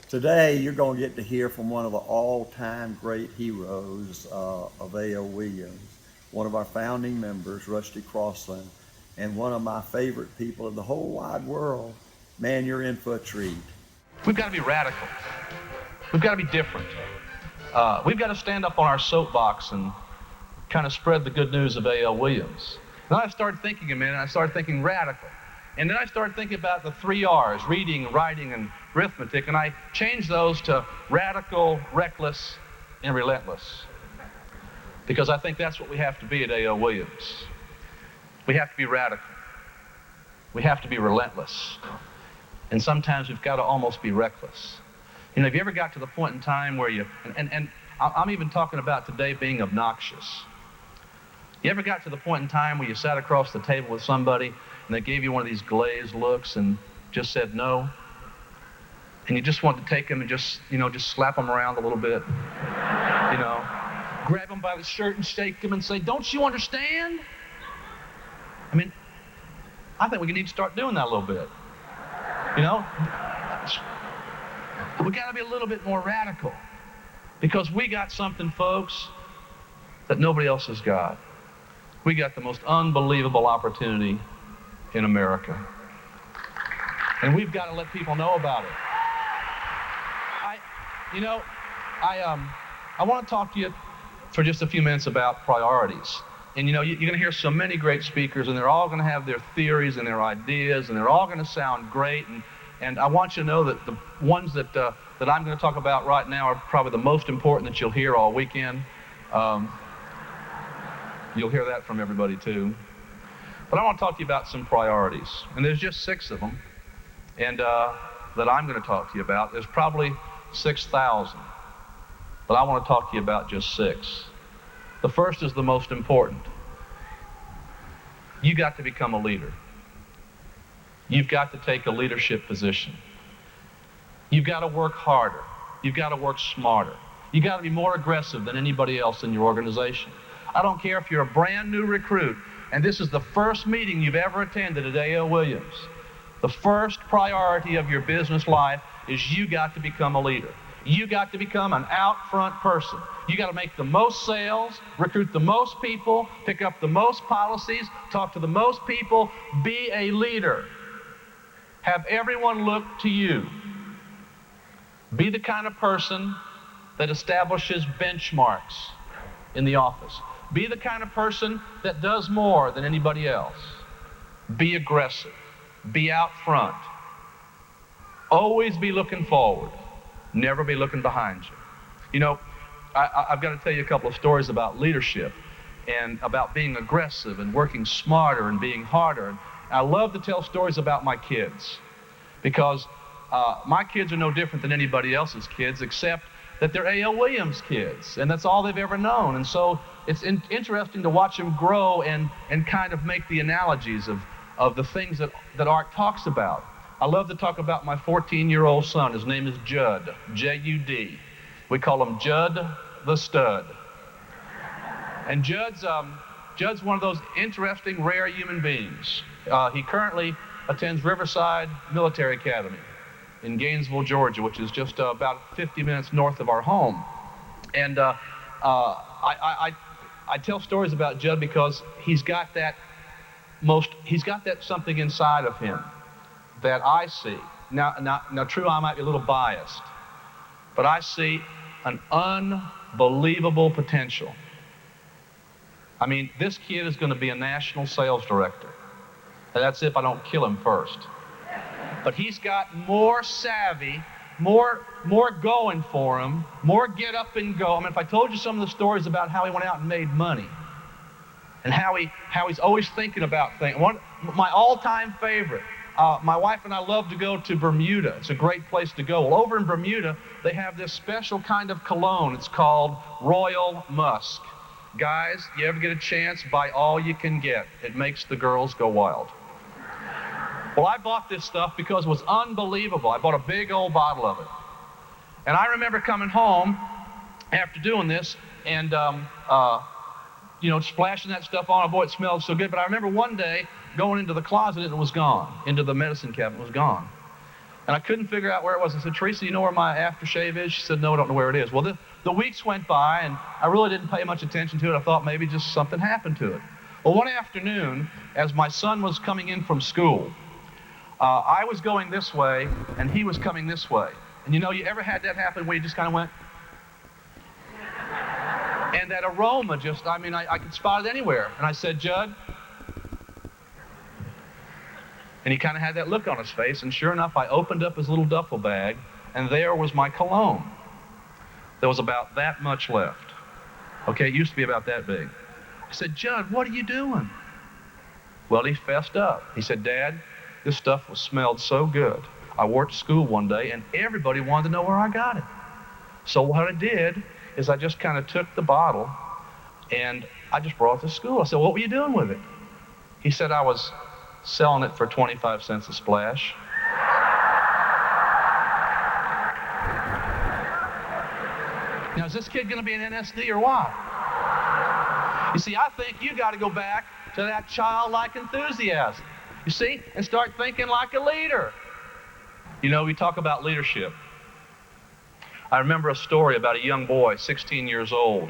Today, you're going to get to hear from one of the all-time great heroes of A.L. Williams, one of our founding members, Rusty Crossland, and one of my favorite people in the whole wide world. Man, you're in for a treat. We've got to be radical. We've got to be different. We've got to stand up on our soapbox and kind of spread the good news of A.L. Williams. Then I started thinking a minute, and I started thinking radical. And then I started thinking about the 3 R's, reading, writing, and arithmetic, and I changed those to radical, reckless, and relentless. Because I think that's what we have to be at A.L. Williams. We have to be radical. We have to be relentless. And sometimes we've got to almost be reckless. You know, have you ever got to the point in time where you, and I'm even talking about today being obnoxious. You ever got to the point in time where you sat across the table with somebody and they gave you one of these glazed looks and just said no? And you just wanted to take them and just slap them around a little bit. Grab them by the shirt and shake them and say, don't you understand? I mean, I think we need to start doing that a little bit. We got to be a little bit more radical because we got something, folks, that nobody else has got. We got the most unbelievable opportunity in America. And we've got to let people know about it. I want to talk to you for just a few minutes about priorities. And you're going to hear so many great speakers, and they're all going to have their theories and their ideas, and they're all going to sound great. And I want you to know that the ones that I'm going to talk about right now are probably the most important that you'll hear all weekend. You'll hear that from everybody too. But I want to talk to you about some priorities. And there's just 6 of them and that I'm going to talk to you about. There's probably 6,000. But I want to talk to you about just 6. The first is the most important. You got to become a leader. You've got to take a leadership position. You've got to work harder. You've got to work smarter. You've got to be more aggressive than anybody else in your organization. I don't care if you're a brand new recruit and this is the first meeting you've ever attended at A.L. Williams. The first priority of your business life is you got to become a leader. You got to become an out front person. You got to make the most sales, recruit the most people, pick up the most policies, talk to the most people, be a leader. Have everyone look to you. Be the kind of person that establishes benchmarks in the office. Be the kind of person that does more than anybody else. Be aggressive. Be out front. Always be looking forward. Never be looking behind you. I've got to tell you a couple of stories about leadership and about being aggressive and working smarter and being harder. And I love to tell stories about my kids because my kids are no different than anybody else's kids except that they're A.L. Williams kids, and that's all they've ever known. And so it's interesting to watch them grow and kind of make the analogies of the things that Art talks about. I love to talk about my 14-year-old son. His name is Judd, J-U-D. We call him Judd the Stud. And Judd's one of those interesting, rare human beings. He currently attends Riverside Military Academy in Gainesville, Georgia, which is just about 50 minutes north of our home. And I tell stories about Judd because he's got that something inside of him that I see. Now, true, I might be a little biased, but I see an unbelievable potential. I mean, this kid is going to be a national sales director, and that's if I don't kill him first. But he's got more savvy, more going for him, more get up and go. I mean, if I told you some of the stories about how he went out and made money, and how he's always thinking about things. My all-time favorite. My wife and I love to go to Bermuda. It's a great place to go. Well, over in Bermuda, they have this special kind of cologne. It's called Royal Musk. Guys, you ever get a chance, buy all you can get. It makes the girls go wild. Well, I bought this stuff because it was unbelievable. I bought a big old bottle of it. And I remember coming home after doing this and, splashing that stuff on. Boy, it smelled so good. But I remember one day going into the closet and it was gone. Into the medicine cabinet, it was gone. And I couldn't figure out where it was. I said, Teresa, you know where my aftershave is? She said, no, I don't know where it is. Well, the weeks went by, and I really didn't pay much attention to it. I thought maybe just something happened to it. Well, one afternoon, as my son was coming in from school, I was going this way, and he was coming this way. And you know, you ever had that happen where you just kind of went? And that aroma just, I could spot it anywhere. And I said, Judd? And he kind of had that look on his face, and sure enough, I opened up his little duffel bag, and there was my cologne. There was about that much left. Okay, it used to be about that big. I said, Judd, what are you doing? Well, he fessed up. He said, Dad, this stuff smelled so good. I wore it to school one day, and everybody wanted to know where I got it. So what I did is I just kind of took the bottle, and I just brought it to school. I said, what were you doing with it? He said, I was selling it for 25 cents a splash. Now, is this kid going to be an NSD or what? You see, I think you got to go back to that childlike enthusiasm, you see, and start thinking like a leader. You know, we talk about leadership. I remember a story about a young boy, 16 years old.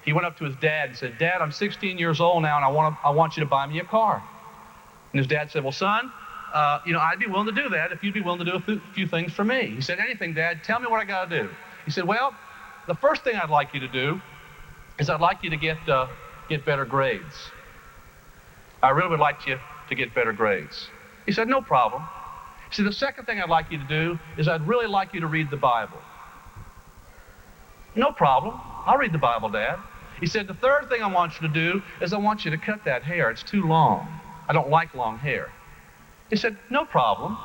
He went up to his dad and said, Dad, I'm 16 years old now, and I want you to buy me a car. And his dad said, well, son, I'd be willing to do that if you'd be willing to do a few things for me. He said, anything, Dad. Tell me what I got to do. He said, well, the first thing I'd like you to do is I'd like you to get better grades. I really would like you to get better grades. He said, no problem. He said, the second thing I'd like you to do is I'd really like you to read the Bible. No problem. I'll read the Bible, Dad. He said, the third thing I want you to do is I want you to cut that hair. It's too long. I don't like long hair. He said, no problem.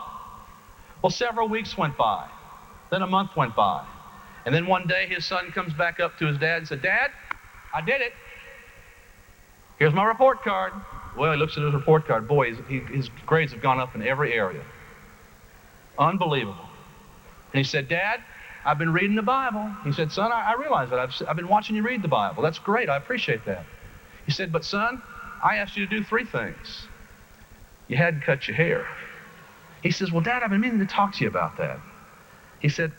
Well, several weeks went by. Then a month went by. And then one day his son comes back up to his dad and said, Dad, I did it. Here's my report card. Well, he looks at his report card. Boy, his grades have gone up in every area. Unbelievable. And he said, Dad, I've been reading the Bible. He said, son, I realize that. I've been watching you read the Bible. That's great. I appreciate that. He said, but son, I asked you to do 3 things. You hadn't cut your hair. He says, well, Dad, I've been meaning to talk to you about that. He said,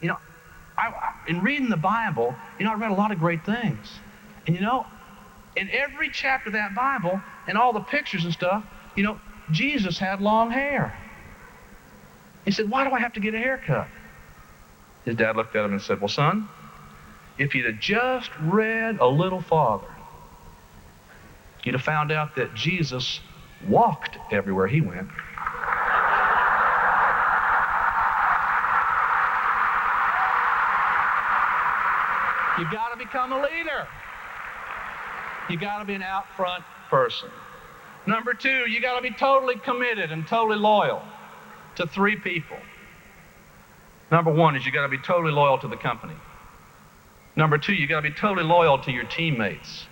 in reading the Bible, I read a lot of great things. And in every chapter of that Bible and all the pictures and stuff, Jesus had long hair. He said, why do I have to get a haircut? His dad looked at him and said, well, son, if you'd have just read a little farther, you'd have found out that Jesus walked everywhere he went. You got to become a leader. You got to be an out front person. Number 2, you got to be totally committed and totally loyal to 3 people. Number 1 is you got to be totally loyal to the company. Number 2, you got to be totally loyal to your teammates.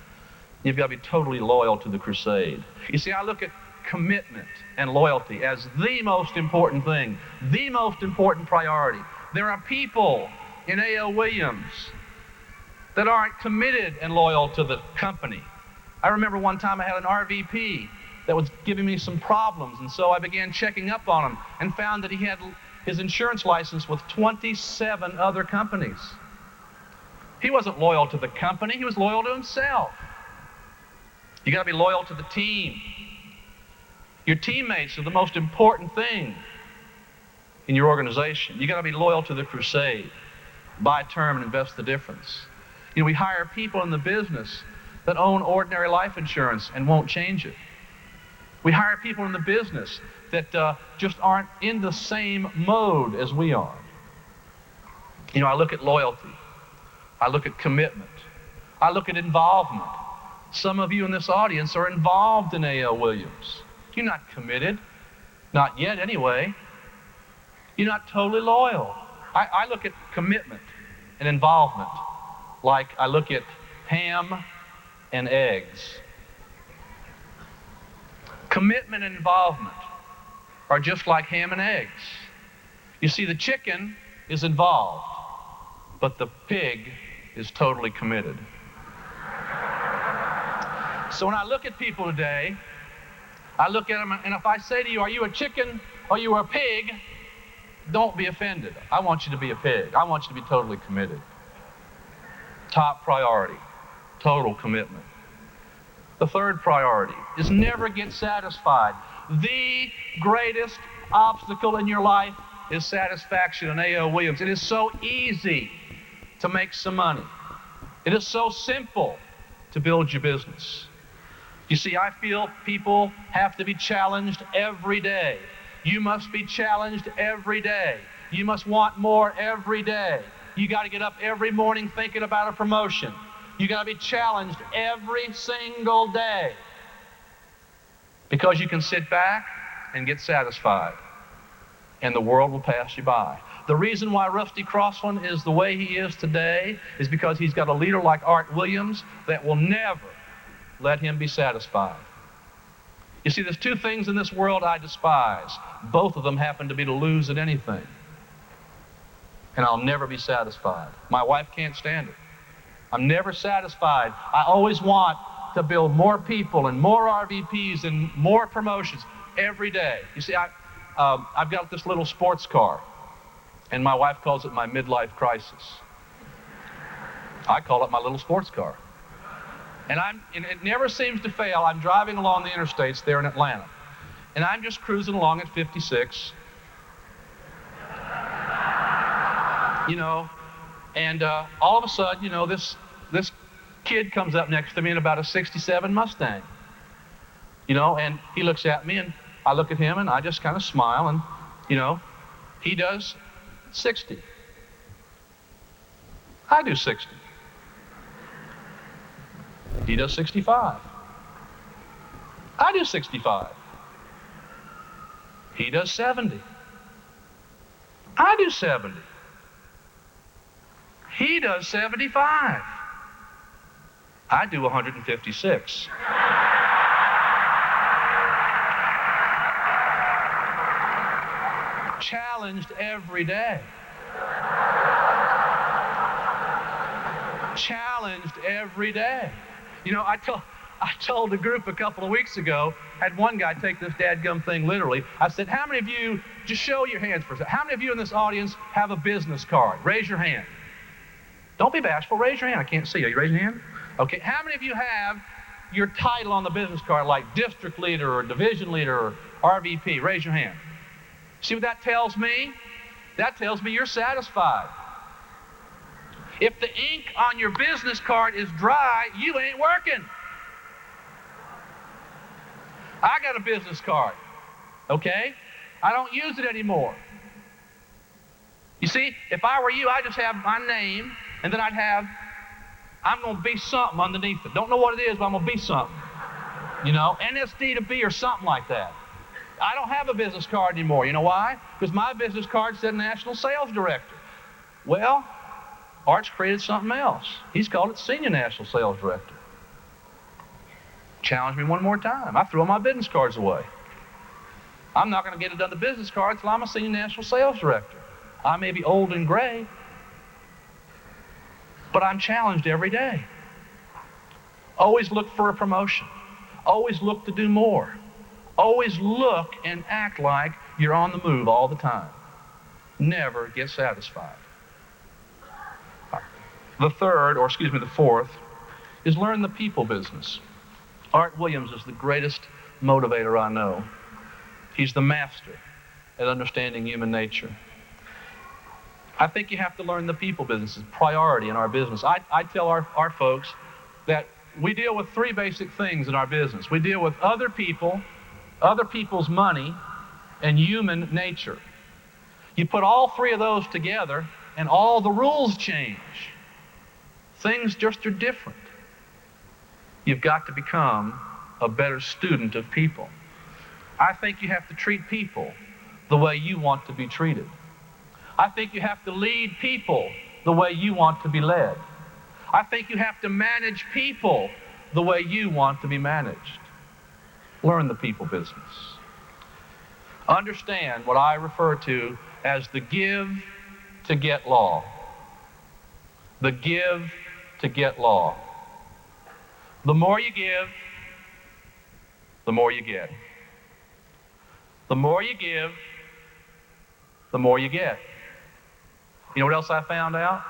You've got to be totally loyal to the crusade. You see, I look at commitment and loyalty as the most important thing, the most important priority. There are people in A.L. Williams that aren't committed and loyal to the company. I remember one time I had an RVP that was giving me some problems, and so I began checking up on him and found that he had his insurance license with 27 other companies. He wasn't loyal to the company, he was loyal to himself. You got to be loyal to the team. Your teammates are the most important thing in your organization. You got to be loyal to the crusade. Buy term and invest the difference. We hire people in the business that own ordinary life insurance and won't change it. We hire people in the business that just aren't in the same mode as we are. I look at loyalty. I look at commitment. I look at involvement. Some of you in this audience are involved in A.L. Williams. You're not committed. Not yet, anyway. You're not totally loyal. I look at commitment and involvement like I look at ham and eggs. Commitment and involvement are just like ham and eggs. You see, the chicken is involved, but the pig is totally committed. So when I look at people today, I look at them, and if I say to you, are you a chicken or you a pig? don't be offended. I want you to be a pig. I want you to be totally committed. Top priority, total commitment. The third priority is never get satisfied. The greatest obstacle in your life is satisfaction. And A.O. Williams, it is so easy to make some money. It is so simple to build your business. You see, I feel people have to be challenged every day. You must be challenged every day. You must want more every day. You got to get up every morning thinking about a promotion. You got to be challenged every single day, because you can sit back and get satisfied, and the world will pass you by. The reason why Rusty Crossland is the way he is today is because he's got a leader like Art Williams that will never let him be satisfied. You see, there's two things in this world I despise. Both of them happen to be to lose at anything. And I'll never be satisfied. My wife can't stand it. I'm never satisfied. I always want to build more people and more RVPs and more promotions every day. You see, I've got this little sports car, and my wife calls it my midlife crisis. I call it my little sports car. And it never seems to fail. I'm driving along the interstates there in Atlanta, and I'm just cruising along at 56, and all of a sudden, this kid comes up next to me in about a 67 Mustang, and he looks at me, and I look at him, and I just kind of smile, and, he does 60. I do 60. He does 65. I do 65. He does 70. I do 70. He does 75. I do 156. Challenged every day. Challenged every day. I told a group a couple of weeks ago, had one guy take this dadgum thing literally. I said, how many of you, just show your hands for a second, how many of you in this audience have a business card? Raise your hand. Don't be bashful, raise your hand. I can't see you. You raising your hand? Okay, how many of you have your title on the business card, like district leader or division leader or RVP? Raise your hand. See what that tells me? That tells me you're satisfied. If the ink on your business card is dry, you ain't working. I got a business card, okay? I don't use it anymore. You see, if I were you, I'd just have my name, and then I'd have, I'm going to be something underneath it. Don't know what it is, but I'm going to be something. NSD to B or something like that. I don't have a business card anymore. You know why? Because my business card said National Sales Director. Well, Art's created something else. He's called it Senior National Sales Director. Challenge me one more time. I threw all my business cards away. I'm not going to get it done the business card until I'm a Senior National Sales Director. I may be old and gray, but I'm challenged every day. Always look for a promotion. Always look to do more. Always look and act like you're on the move all the time. Never get satisfied. The fourth, is learn the people business. Art Williams is the greatest motivator I know. He's the master at understanding human nature. I think you have to learn the people business. It's priority in our business. I tell our folks that we deal with three basic things in our business. We deal with other people, other people's money, and human nature. You put all three of those together, and all the rules change. Things just are different. You've got to become a better student of people. I think you have to treat people the way you want to be treated. I think you have to lead people the way you want to be led. I think you have to manage people the way you want to be managed. Learn the people business. Understand what I refer to as the give to get law. The give to get law. The more you give, the more you get. The more you give, the more you get. You know what else I found out?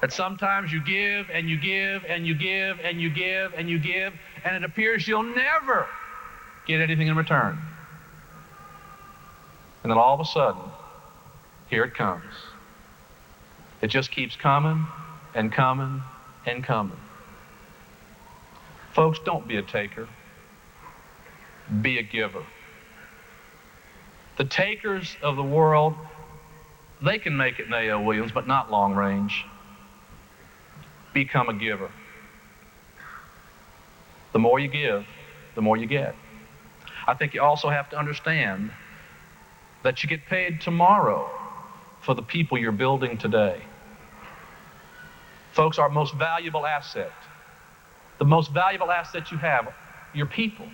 That sometimes you give and you give and you give and you give and you give, and it appears you'll never get anything in return. And then all of a sudden, here it comes. It just keeps coming and coming and coming. Folks, don't be a taker. Be a giver. The takers of the world, they can make it in A.L. Williams, but not long range. Become a giver. The more you give, the more you get. I think you also have to understand that you get paid tomorrow for the people you're building today. Folks, our most valuable asset, the most valuable asset you have, your people.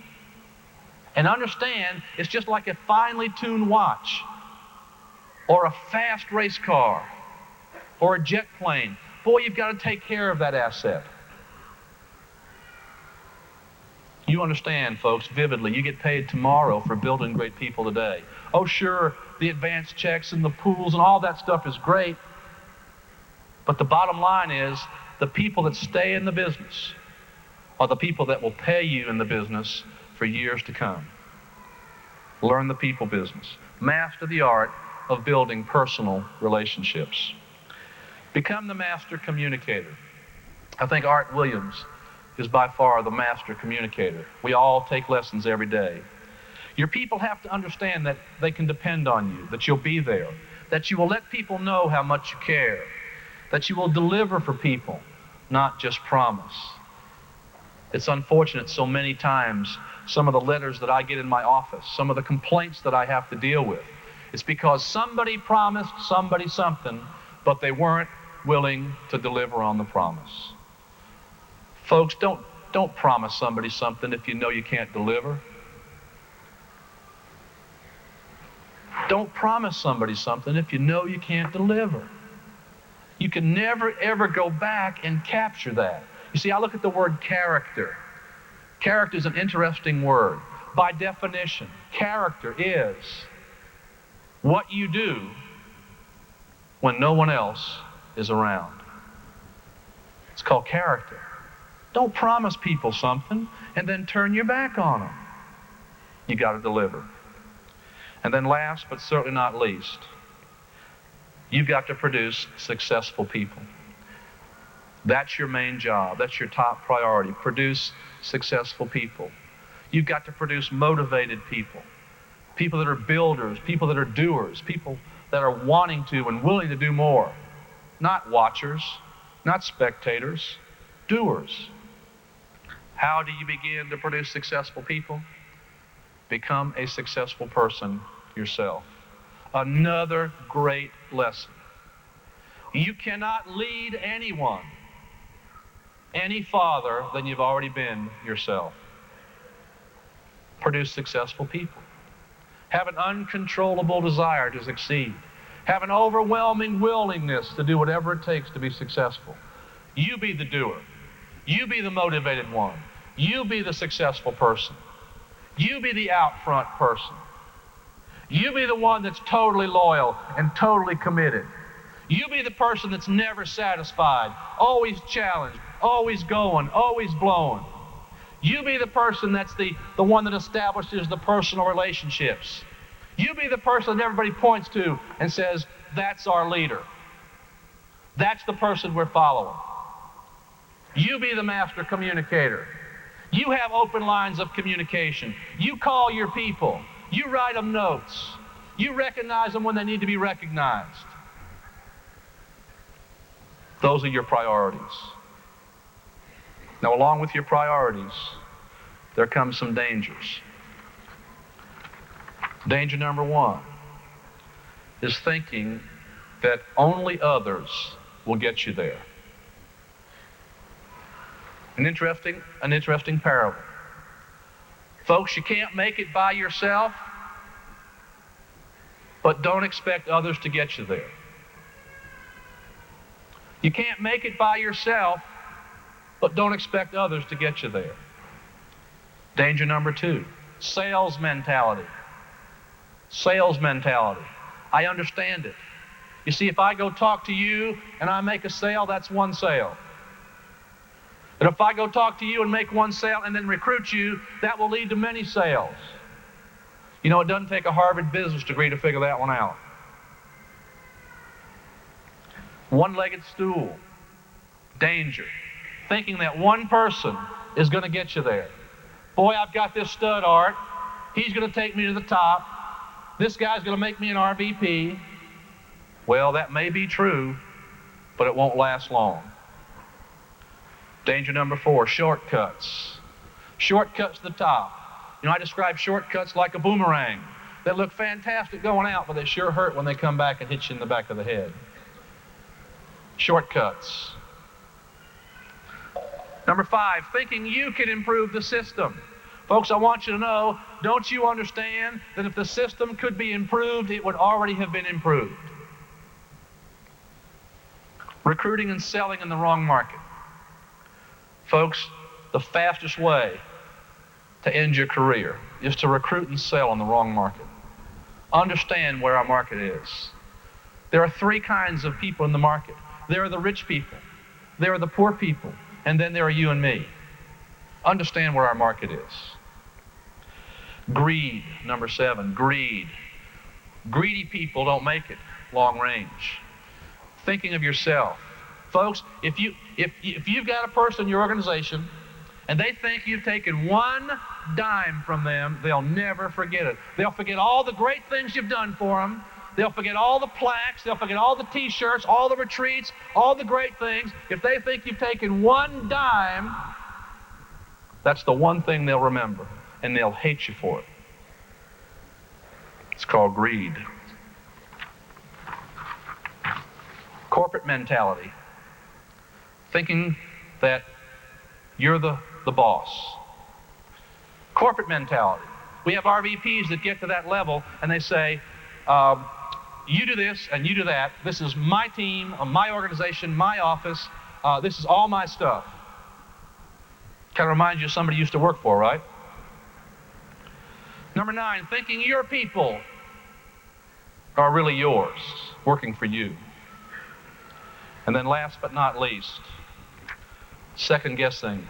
And understand, it's just like a finely tuned watch, or a fast race car, or a jet plane. Boy, you've got to take care of that asset. You understand, folks, vividly, you get paid tomorrow for building great people today. Oh, sure, the advance checks and the pools and all that stuff is great. But the bottom line is, the people that stay in the business are the people that will pay you in the business for years to come. Learn the people business. Master the art of building personal relationships. Become the master communicator. I think Art Williams is by far the master communicator. We all take lessons every day. Your people have to understand that they can depend on you, that you'll be there, that you will let people know how much you care, that you will deliver for people, not just promise. It's unfortunate so many times, some of the letters that I get in my office, some of the complaints that I have to deal with, it's because somebody promised somebody something, but they weren't willing to deliver on the promise. Folks, don't promise somebody something if you know you can't deliver. Don't promise somebody something if you know you can't deliver. You can never, ever go back and capture that. You see, I look at the word character. Character is an interesting word. By definition, character is what you do when no one else is around. It's called character. Don't promise people something and then turn your back on them. You got to deliver. And then last, but certainly not least, you've got to produce successful people. That's your main job. That's your top priority. Produce successful people. You've got to produce motivated people. People that are builders, people that are doers, people that are wanting to and willing to do more. Not watchers, not spectators, doers. How do you begin to produce successful people? Become a successful person yourself. Another great lesson. You cannot lead anyone any farther than you've already been yourself. Produce successful people. Have an uncontrollable desire to succeed. Have an overwhelming willingness to do whatever it takes to be successful. You be the doer. You be the motivated one. You be the successful person. You be the out front person. You be the one that's totally loyal and totally committed. You be the person that's never satisfied, always challenged, always going, always blowing. You be the person that's the one that establishes the personal relationships. You be the person that everybody points to and says, that's our leader. That's the person we're following. You be the master communicator. You have open lines of communication. You call your people. You write them notes. You recognize them when they need to be recognized. Those are your priorities. Now, along with your priorities, there comes some dangers. Danger number one is thinking that only others will get you there. An interesting parable. Folks, you can't make it by yourself, but don't expect others to get you there. You can't make it by yourself, but don't expect others to get you there. Danger number two, sales mentality. Sales mentality. I understand it. You see, if I go talk to you and I make a sale, that's one sale. But if I go talk to you and make one sale and then recruit you, that will lead to many sales. You know, it doesn't take a Harvard business degree to figure that one out. One-legged stool. Danger. Thinking that one person is going to get you there. Boy, I've got this stud, Art. He's going to take me to the top. This guy's going to make me an RVP. Well, that may be true, but it won't last long. Danger number 4, shortcuts. Shortcuts to the top. You know, I describe shortcuts like a boomerang. They look fantastic going out, but they sure hurt when they come back and hit you in the back of the head. Shortcuts. Number 5, thinking you can improve the system. Folks, I want you to know, don't you understand that if the system could be improved, it would already have been improved? Recruiting and selling in the wrong market. Folks, the fastest way to end your career is to recruit and sell in the wrong market. Understand where our market is. There are 3 kinds of people in the market. There are the rich people, there are the poor people, and then there are you and me. Understand where our market is. Greed, number 7, greed. Greedy people don't make it long range. Thinking of yourself. Folks, if you've got a person in your organization and they think you've taken one dime from them, they'll never forget it. They'll forget all the great things you've done for them. They'll forget all the plaques. They'll forget all the T-shirts, all the retreats, all the great things. If they think you've taken one dime, that's the one thing they'll remember, and they'll hate you for it. It's called greed. Corporate mentality. Thinking that you're the boss. Corporate mentality. We have RVPs that get to that level and they say, you do this and you do that. This is my team, my organization, my office. This is all my stuff. Kind of reminds you of somebody you used to work for, right? Number 9, thinking your people are really yours, working for you. And then last but not least, second guessing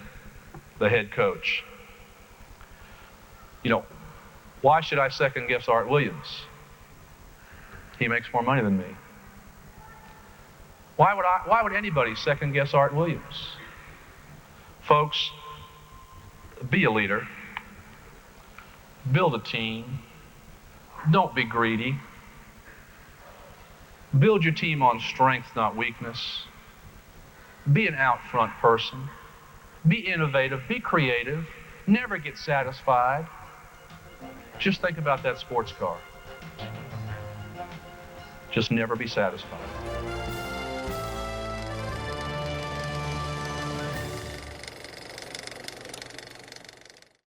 the head coach. You know, why should I second guess Art Williams? He makes more money than me. Why would anybody second guess Art Williams? Folks, be a leader. Build a team. Don't be greedy. Build your team on strength, not weakness. Be an out front person. Be innovative. Be creative. Never get satisfied. Just think about that sports car. Just never be satisfied.